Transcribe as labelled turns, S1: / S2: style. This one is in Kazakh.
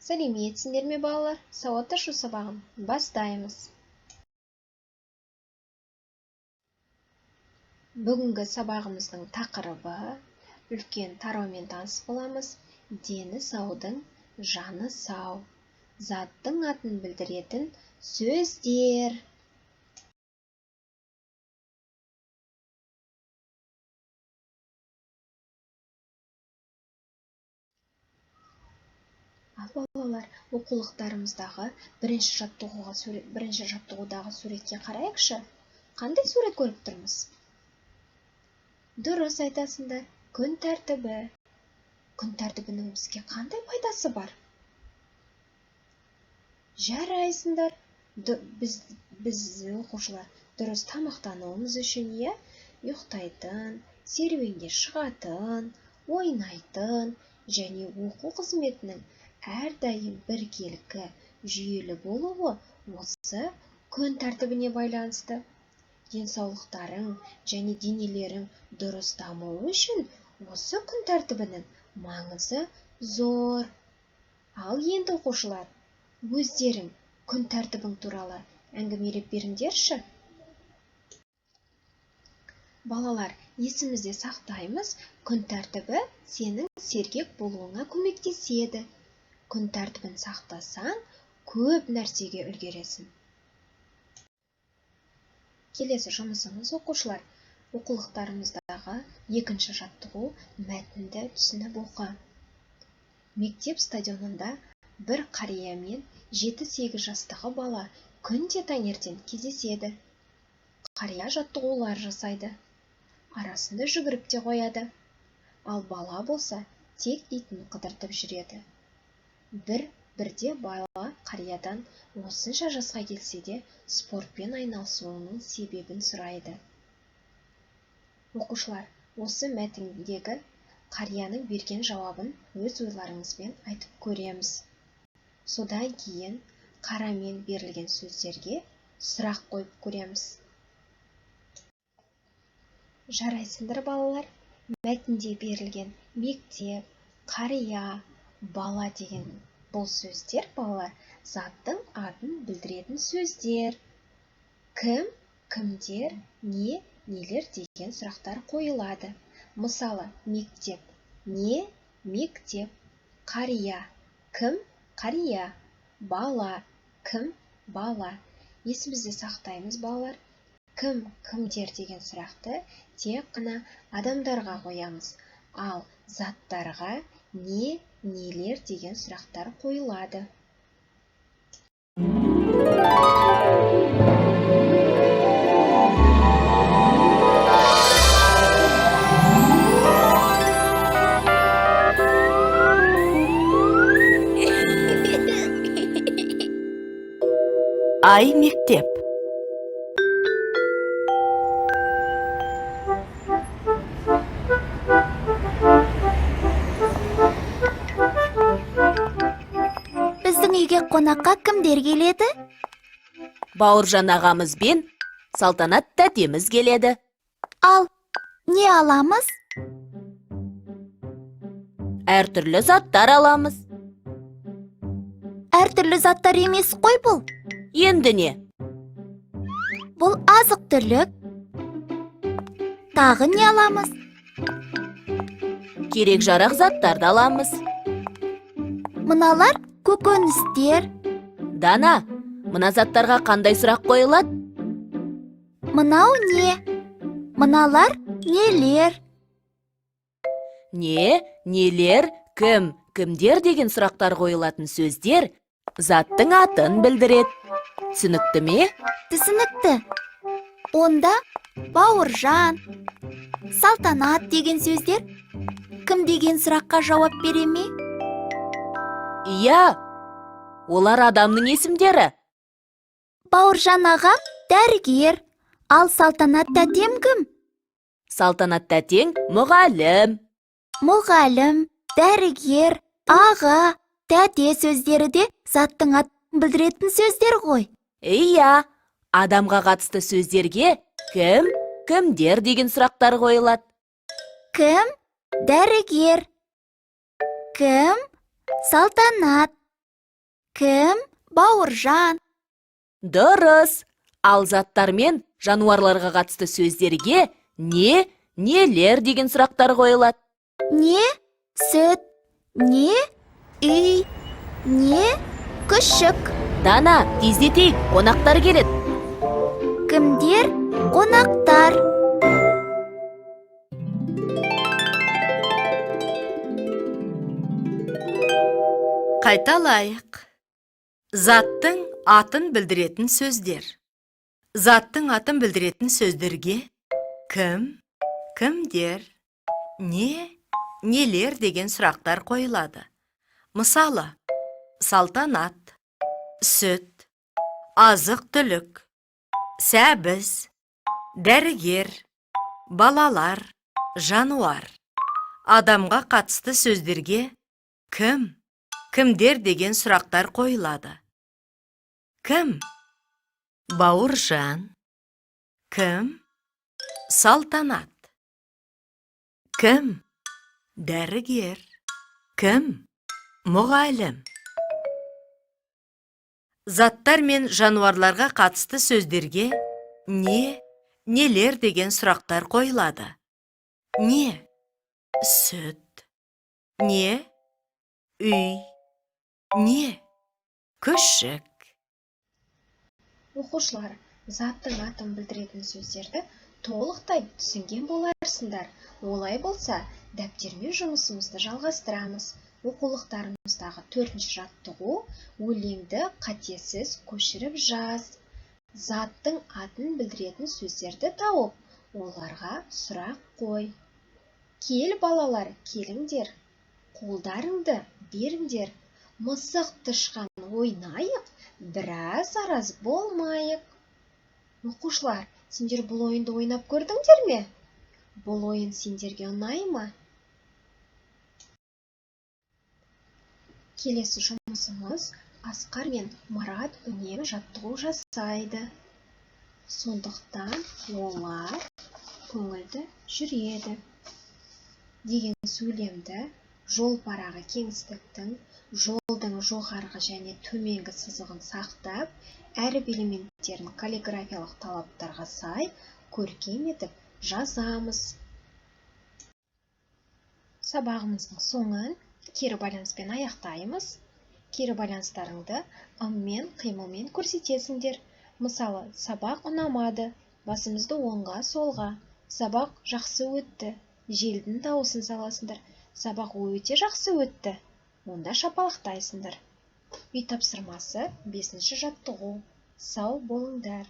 S1: Сәлеметсіңдер ме балалар? Сауатташу сабағын бастаймыз. Бүгінгі сабағымыздың тақырыбы үлкен тараумен таныс боламыз. Дені саудың жаны сау. Заттың атын білдіретін сөздер. Ал балалар, оқулықтарымыздағы бірінші жаттығудағы суретке қарайықшы. Қандай сурет көріп тұрмыз? Дұрыс айтасыңдар, күн тәртібі. Күн тәртібінің бізге қандай пайдасы бар? Жарайсыңдар. Біз оқушылар дұрыс тамақтануымыз үшін, ұйықтайтын, серуенге шығатын, ойнайтын және оқу қызметінің әрдайым біркелкі жүйелі болуы осы күн тәртібіне байланысты. Денсаулықтарың және денелерің дұрыс дамуы үшін осы күн тәртібінің маңызы зор. Ал енді оқушылар, өздерің күн тәртібің туралы әңгімелеп беріңдерші. Балалар, есімізде сақтаймыз, күн тәртібі сенің сергек болуыңа көмектеседі. Күн тәртібін сақтасаң, көп нәрсеге үлгересің. Келесі жұмысымыз оқушылар. Оқулықтарымыздағы екінші жаттығу мәтінді түсініп оқы. Мектеп стадионында бір қария мен 7-8 жастағы бала күнде таңертең кездеседі. Қария жаттығулар жасайды. Арасында жүгіріп те қояды. Ал бала болса, тек итін қыдыртып жүреді. Бірде бала қариядан осынша жасқа келсе де спортпен айналысуының себебін сұрайды. Оқушылар, осы мәтіндегі қарияның берген жауабын өз ойларыңызбен айтып көреміз. Содан кейін қарамен берілген сөздерге сұрақ қойып көреміз. Жарайсыңдар балалар, мәтінде берілген мектеп, қария, бала деген бұл сөздер, балалар, заттың атын білдіретін сөздер. Кім, кімдер, не, нелер деген сұрақтар қойылады. Мысалы, мектеп, не, мектеп, қария, кім, қария, бала, кім, бала. Есімізде сақтаймыз, балалар. Кім, кімдер деген сұрақты тек қана адамдарға қоямыз. Ал заттарға не, нелер деген сұрақтар қойылады.
S2: Ай мектеп.
S3: Біздің үйге қонаққа кімдер келеді?
S2: Бауыржан ағамыз бен Салтанат тәтеміз келеді.
S3: Ал не аламыз?
S2: Әртүрлі заттар аламыз.
S3: Әртүрлі заттар емес қой бұл.
S2: Енді не?
S3: Бұл азық-түлік. Тағы не аламыз?
S2: Керек жарақ заттарды аламыз.
S3: Мыналар көкөністер.
S2: Дана, мына заттарға қандай сұрақ қойылады?
S3: Мынау не? Мыналар нелер?
S2: Не, нелер, кім, кімдер деген сұрақтар қойылатын сөздер заттың атын білдіреді. Түсінікті ме?
S3: Түсінікті. Онда Бауыржан, Салтанат деген сөздер кім деген сұраққа жауап бере ме?
S2: Иә, олар адамның есімдері.
S3: Бауыржан ағам дәрігер, ал Салтанат тәтем кім?
S2: Салтанат тәтең мұғалім.
S3: Мұғалім, дәрігер, аға, тәте сөздері де заттың атын білдіретін сөздер ғой.
S2: Иә, адамға қатысты сөздерге кім, кімдер деген сұрақтар қойылады.
S3: Кім? Дәрігер. Кім? Салтанат. Кім? Бауыржан.
S2: Дұрыс. Ал заттар мен жануарларға қатысты сөздерге не, нелер деген сұрақтар қойылады.
S3: Не? Сүт. Не? Үй. Не? Күшік.
S2: Дана, тездетейік, қонақтар келеді.
S3: Кімдер? Қонақтар.
S4: Қайталайық. Заттың атын білдіретін сөздер. Заттың атын білдіретін сөздерге кім, кімдер, не, нелер деген сұрақтар қойылады. Мысалы, салтанат, сүт, азық-түлік, сәбіз, дәрігер, балалар, жануар. Адамға қатысты сөздерге кім, кімдер деген сұрақтар қойылады. Кім? Бауыржан. Кім? Салтанат. Кім? Дәрігер. Кім? Мұғалім. Заттар мен жануарларға қатысты сөздерге не, нелер деген сұрақтар қойылады. Не? Сүт. Не? Үй. Не? Күшік.
S1: Оқушылар, заттың атын білдіретін сөздерді толықтай түсінген боларсыңдар. Олай болса, дәптермен жұмысымызды жалғастырамыз. Оқулықтарымыздағы 4-ші жаттығу өлеңді қатесіз көшіріп жаз. Заттың атын білдіретін сөздерді тауып, оларға сұрақ қой. Кел балалар, келіңдер. Қолдарыңды беріңдер. Мысық тышқан ойнайық, біраз араз болмайық. Оқушылар, сендер бұл ойынды ойнап көрдіңдер ме? Бұл ойын сендерге ұнай ма? Келесі жұмысымыз Асқар мен Марат үнемі жаттығу жасайды. Сондықтан олар көңілді жүреді. Деген сөйлемді жол парағы кеңістіктің жолдың жоғарғы және төменгі сызығын сақтап, әріп элементтерін каллиграфиялық талаптарға сай көркем етіп жазамыз. Сабағымыздың соңын кері байланыспен аяқтаймыз. Кері байланыстарыңды ыммен, қимылмен көрсетесіңдер. Мысалы, сабақ ұнамады, басымызды оңға, солға. Сабақ жақсы өтті, желдің дауысын саласыңдар. Сабақ өте жақсы өтті, онда шапалақтайсыңдар. Үй тапсырмасы 5-ші жаттығу. Сау болыңдар.